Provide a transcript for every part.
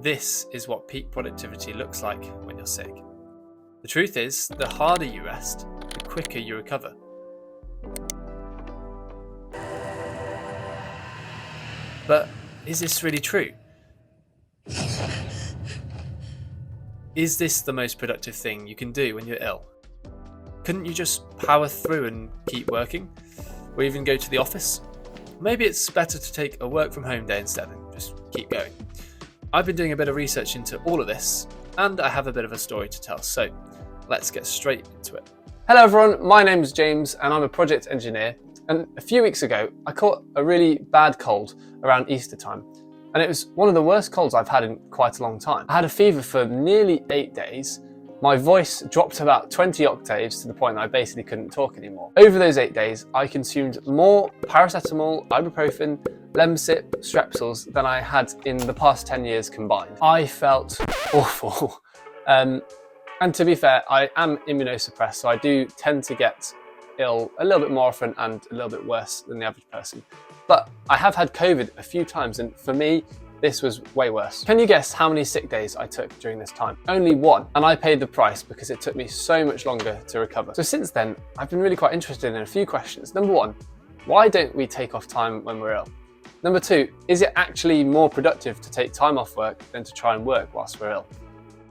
This is what peak productivity looks like when you're sick. The truth is, the harder you rest, the quicker you recover. But is this really true? Is this the most productive thing you can do when you're ill? Couldn't you just power through and keep working? Or even go to the office? Maybe it's better to take a work from home day instead and just keep going. I've been doing a bit of research into all of this, and I have a bit of a story to tell, so let's get straight into it. Hello everyone, my name is James and I'm a project engineer, and a few weeks ago I caught a really bad cold around Easter time, and it was one of the worst colds I've had in quite a long time. I had a fever for nearly 8 days. My voice dropped about 20 octaves to the point that I basically couldn't talk anymore. Over those 8 days, I consumed more paracetamol, ibuprofen, Lemsip, Strepsils than I had in the past 10 years combined. I felt awful. And to be fair, I am immunosuppressed, so I do tend to get ill a little bit more often and a little bit worse than the average person. But I have had COVID a few times, and for me, this was way worse. Can you guess how many sick days I took during this time? Only one, and I paid the price because it took me so much longer to recover. So since then, I've been really quite interested in a few questions. Number one, why don't we take off time when we're ill? Number two, is it actually more productive to take time off work than to try and work whilst we're ill?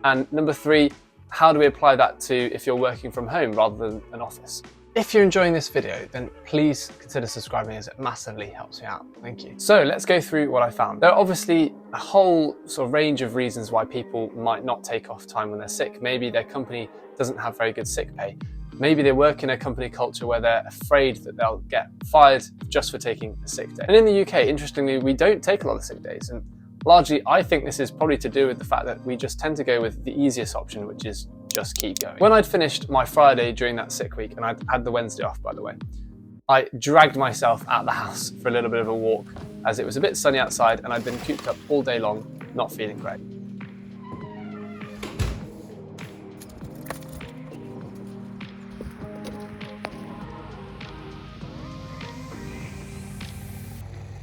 And number three, how do we apply that to if you're working from home rather than an office? If you're enjoying this video, then please consider subscribing as it massively helps me out. Thank you. So let's go through what I found. There are obviously a whole sort of range of reasons why people might not take off time when they're sick. Maybe their company doesn't have very good sick pay. Maybe they work in a company culture where they're afraid that they'll get fired just for taking a sick day. And in the UK, interestingly, we don't take a lot of sick days. And largely, I think this is probably to do with the fact that we just tend to go with the easiest option, which is just keep going. When I'd finished my Friday during that sick week, and I'd had the Wednesday off, by the way, I dragged myself out of the house for a little bit of a walk as it was a bit sunny outside and I'd been cooped up all day long, not feeling great.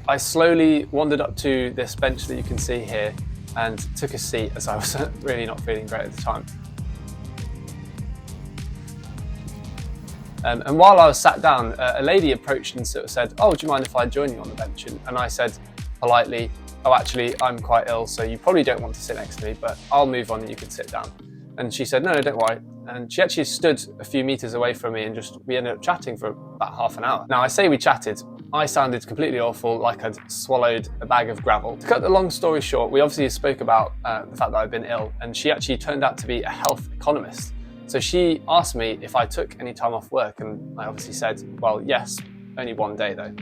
I slowly wandered up to this bench that you can see here and took a seat as I was really not feeling great at the time. And while I was sat down, a lady approached and sort of said, "Oh, do you mind if I join you on the bench?" And I said politely, "Oh, actually, I'm quite ill, so you probably don't want to sit next to me, but I'll move on and you can sit down." And she said, "No, don't worry." And she actually stood a few meters away from me and we ended up chatting for about half an hour. Now, I say we chatted, I sounded completely awful, like I'd swallowed a bag of gravel. To cut the long story short, we obviously spoke about the fact that I'd been ill, and she actually turned out to be a health economist. So she asked me if I took any time off work, and I obviously said, well, yes, only one day though.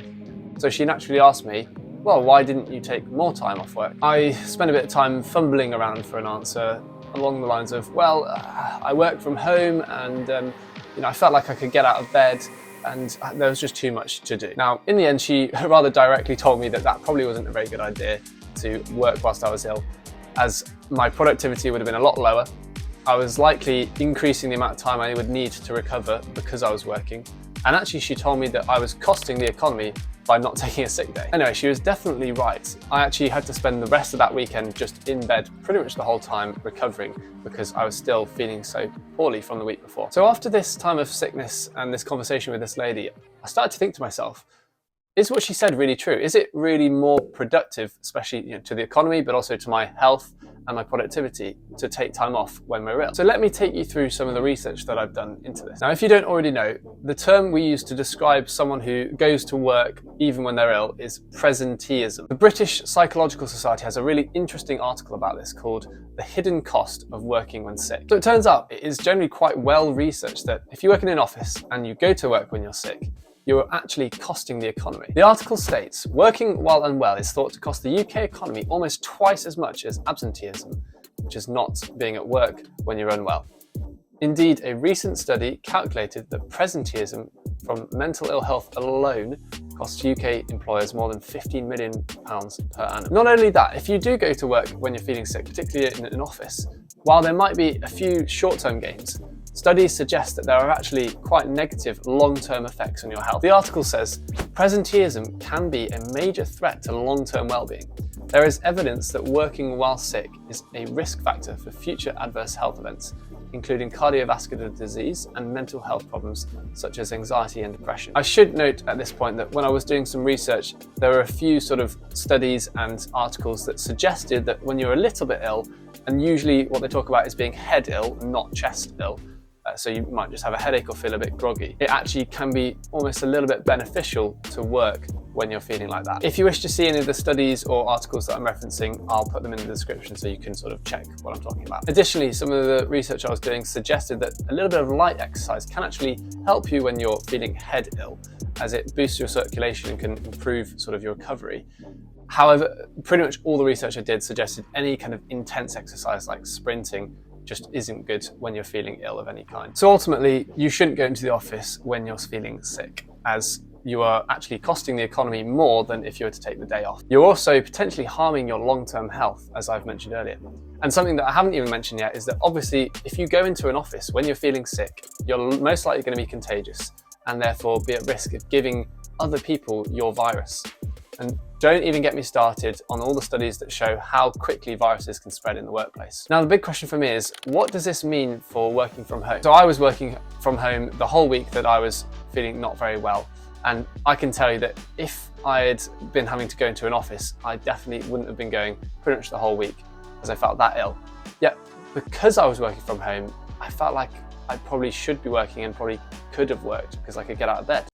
So she naturally asked me, well, why didn't you take more time off work? I spent a bit of time fumbling around for an answer along the lines of, well, I work from home and I felt like I could get out of bed and there was just too much to do. Now, in the end, she rather directly told me that probably wasn't a very good idea to work whilst I was ill, as my productivity would have been a lot lower. I was likely increasing the amount of time I would need to recover because I was working. And actually, she told me that I was costing the economy by not taking a sick day. Anyway, she was definitely right. I actually had to spend the rest of that weekend just in bed pretty much the whole time recovering because I was still feeling so poorly from the week before. So after this time of sickness and this conversation with this lady, I started to think to myself, is what she said really true? Is it really more productive, especially to the economy, but also to my health and my productivity, to take time off when we're ill? So let me take you through some of the research that I've done into this. Now, if you don't already know, the term we use to describe someone who goes to work even when they're ill is presenteeism. The British Psychological Society has a really interesting article about this called "The Hidden Cost of Working When Sick." So it turns out it is generally quite well researched that if you work in an office and you go to work when you're sick, you're actually costing the economy. The article states, working while unwell is thought to cost the UK economy almost twice as much as absenteeism, which is not being at work when you're unwell. Indeed, a recent study calculated that presenteeism from mental ill health alone costs UK employers more than £15 million per annum. Not only that, if you do go to work when you're feeling sick, particularly in an office, while there might be a few short-term gains, studies suggest that there are actually quite negative long-term effects on your health. The article says, presenteeism can be a major threat to long-term well-being. There is evidence that working while sick is a risk factor for future adverse health events, including cardiovascular disease and mental health problems such as anxiety and depression. I should note at this point that when I was doing some research, there were a few sort of studies and articles that suggested that when you're a little bit ill, and usually what they talk about is being head ill, not chest ill, so you might just have a headache or feel a bit groggy, it actually can be almost a little bit beneficial to work when you're feeling like that. If you wish to see any of the studies or articles that I'm referencing, I'll put them in the description so you can sort of check what I'm talking about. Additionally, some of the research I was doing suggested that a little bit of light exercise can actually help you when you're feeling head ill, as it boosts your circulation and can improve sort of your recovery. However, pretty much all the research I did suggested any kind of intense exercise like sprinting just isn't good when you're feeling ill of any kind. So ultimately, you shouldn't go into the office when you're feeling sick, as you are actually costing the economy more than if you were to take the day off. You're also potentially harming your long-term health, as I've mentioned earlier. And something that I haven't even mentioned yet is that obviously, if you go into an office when you're feeling sick, you're most likely going to be contagious and therefore be at risk of giving other people your virus. And don't even get me started on all the studies that show how quickly viruses can spread in the workplace. Now, the big question for me is, what does this mean for working from home? So I was working from home the whole week that I was feeling not very well. And I can tell you that if I had been having to go into an office, I definitely wouldn't have been going pretty much the whole week because I felt that ill. Yet, because I was working from home, I felt like I probably should be working and probably could have worked because I could get out of bed.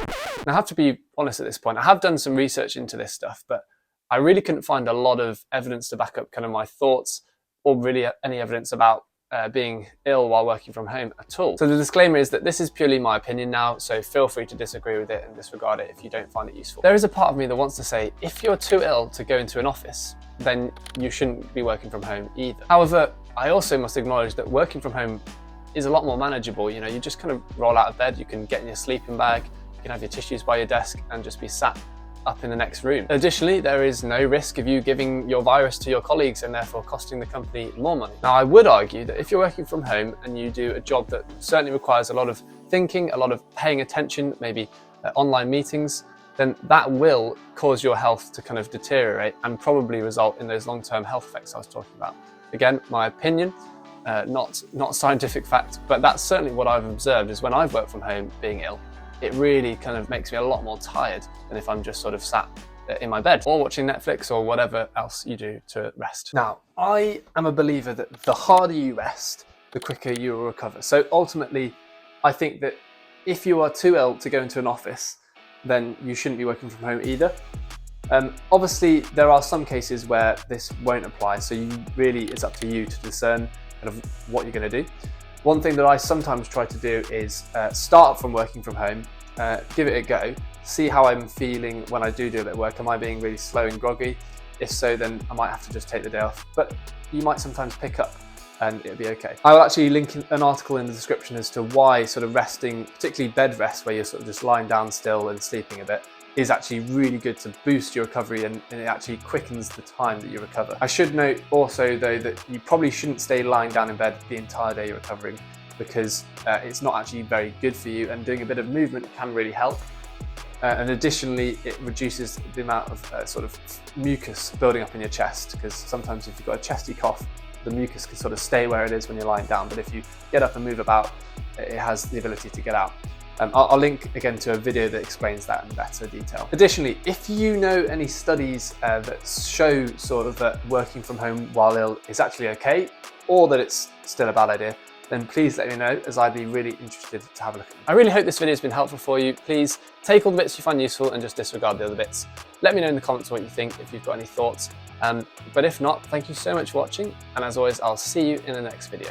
Now, I have to be honest at this point. I have done some research into this stuff, but I really couldn't find a lot of evidence to back up kind of my thoughts or really any evidence about being ill while working from home at all. So the disclaimer is that this is purely my opinion now, so feel free to disagree with it and disregard it if you don't find it useful. There is a part of me that wants to say, if you're too ill to go into an office, then you shouldn't be working from home either. However, I also must acknowledge that working from home is a lot more manageable. You know, you just kind of roll out of bed, you can get in your sleeping bag, you can have your tissues by your desk and just be sat up in the next room. Additionally, there is no risk of you giving your virus to your colleagues and therefore costing the company more money. Now, I would argue that if you're working from home and you do a job that certainly requires a lot of thinking, a lot of paying attention, maybe online meetings, then that will cause your health to kind of deteriorate and probably result in those long-term health effects I was talking about. Again, my opinion, not scientific fact, but that's certainly what I've observed is when I've worked from home being ill, it really kind of makes me a lot more tired than if I'm just sort of sat in my bed or watching Netflix or whatever else you do to rest. Now, I am a believer that the harder you rest, the quicker you will recover. So ultimately, I think that if you are too ill to go into an office, then you shouldn't be working from home either. Obviously, there are some cases where this won't apply, so it's up to you to discern kind of what you're going to do. One thing that I sometimes try to do is start from working from home, give it a go, see how I'm feeling when I do a bit of work. Am I being really slow and groggy? If so, then I might have to just take the day off. But you might sometimes pick up and it'll be okay. I will actually link an article in the description as to why sort of resting, particularly bed rest, where you're sort of just lying down still and sleeping a bit, is actually really good to boost your recovery and it actually quickens the time that you recover. I should note also though that you probably shouldn't stay lying down in bed the entire day you're recovering because it's not actually very good for you, and doing a bit of movement can really help. And additionally, it reduces the amount of sort of mucus building up in your chest, because sometimes if you've got a chesty cough, the mucus can sort of stay where it is when you're lying down, but if you get up and move about, it has the ability to get out. I'll link again to a video that explains that in better detail. Additionally, if you know any studies that show sort of that working from home while ill is actually okay, or that it's still a bad idea, then please let me know, as I'd be really interested to have a look at them. I really hope this video has been helpful for you. Please take all the bits you find useful and just disregard the other bits. Let me know in the comments what you think, if you've got any thoughts. But if not, thank you so much for watching, and as always, I'll see you in the next video.